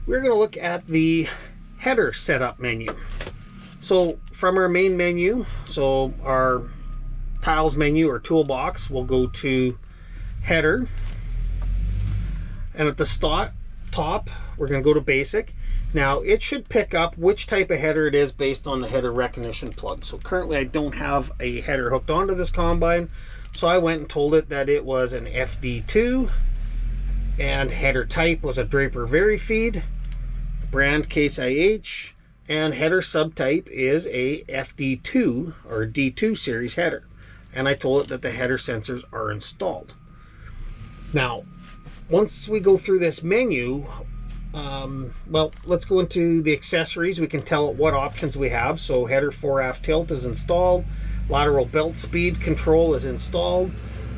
we're going to look at the header setup menu. So from our main menu, so our tiles menu or toolbox, we'll go to header, and at the top we're going to go to basic. Now it should pick up which type of header it is based on the header recognition plug. So currently I don't have a header hooked onto this combine, so I went and told it that it was an FD2 and header type was a Draper Vari-Feed, brand Case IH, and header subtype is a FD2 or D2 series header. And I told it that the header sensors are installed. Now, once we go through this menu, well, let's go into the accessories. We can tell it what options we have. So header fore-aft tilt is installed. Lateral belt speed control is installed.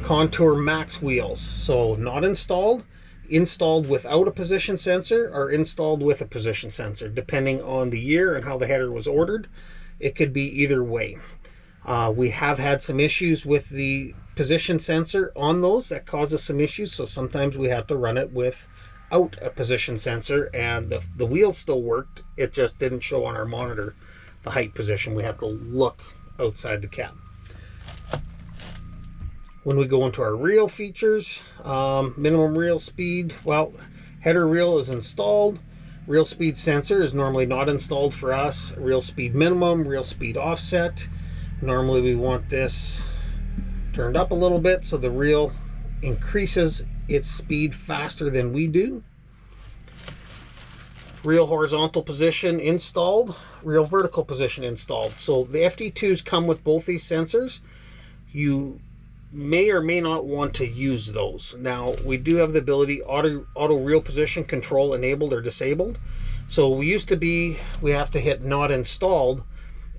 Contour max wheels, so not installed. Installed without a position sensor or installed with a position sensor, depending on the year and how the header was ordered. It could be either way. We have had some issues with the position sensor on those that causes some issues, so sometimes we have to run it without a position sensor, and the wheels still worked, it just didn't show on our monitor the height position. We have to look outside the cab. When we go into our reel features, minimum reel speed, well, header reel is installed. Reel speed sensor is normally not installed for us. Reel speed minimum, reel speed offset. Normally we want this turned up a little bit so the reel increases its speed faster than we do. Reel horizontal position installed, reel vertical position installed. So the FD2s come with both these sensors. You may or may not want to use those. Now we do have the ability auto reel position control enabled or disabled. So we used to be, we have to hit not installed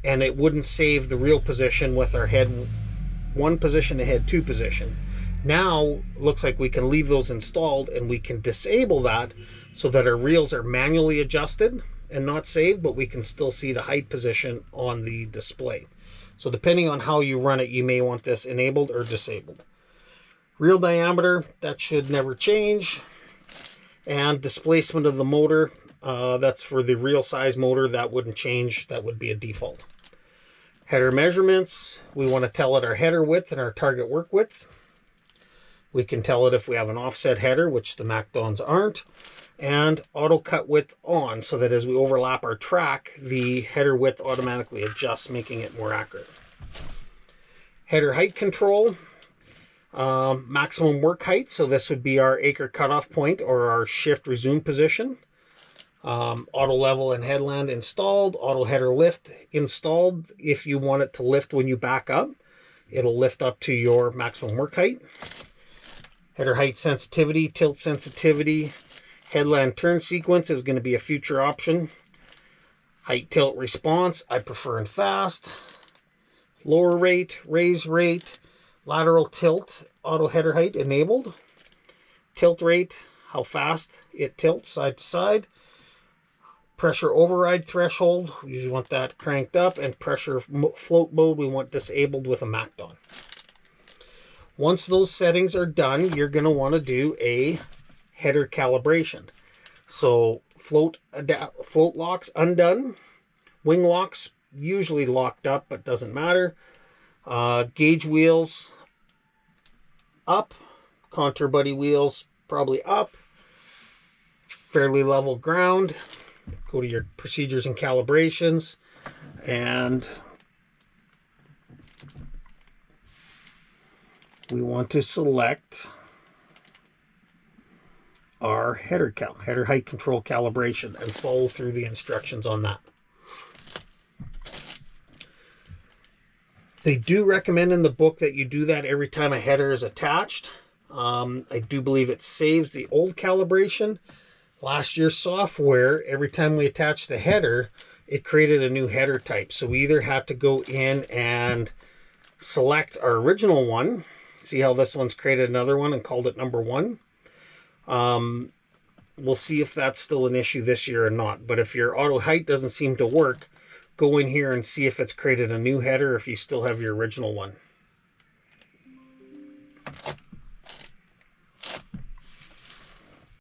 and it wouldn't save the reel position with our head 1 position to head 2 position. Now looks like we can leave those installed and we can disable that so that our reels are manually adjusted and not saved, but we can still see the height position on the display. So depending on how you run it, you may want this enabled or disabled. Reel diameter, that should never change. And displacement of the motor, that's for the reel size motor, that wouldn't change, that would be a default. Header measurements, we want to tell it our header width and our target work width. We can tell it if we have an offset header, which the MacDons aren't. And auto cut width on, so that as we overlap our track, the header width automatically adjusts, making it more accurate. Header height control, maximum work height, so this would be our acre cutoff point or our shift resume position. Auto level and headland installed, auto header lift installed. If you want it to lift when you back up, it'll lift up to your maximum work height. Header height sensitivity, tilt sensitivity. Headland turn sequence is going to be a future option. Height tilt response, I prefer in fast. Lower rate, raise rate, lateral tilt, auto header height enabled. Tilt rate, how fast it tilts side to side. Pressure override threshold, we usually want that cranked up. And pressure float mode, we want disabled with a MacDon. Once those settings are done, you're going to want to do a header calibration. So float locks undone, wing locks usually locked up but doesn't matter. Gauge wheels up, contour buddy wheels probably up, fairly level ground. Go to your procedures and calibrations, and we want to select our header height control calibration, and follow through the instructions on that. They do recommend in the book that you do that every time a header is attached. I do believe it saves the old calibration. Last year's software, every time we attached the header, it created a new header type. So we either had to go in and select our original one. See how this one's created another one and called it number 1. We'll see if that's still an issue this year or not. But if your auto height doesn't seem to work, go in here and see if it's created a new header if you still have your original one.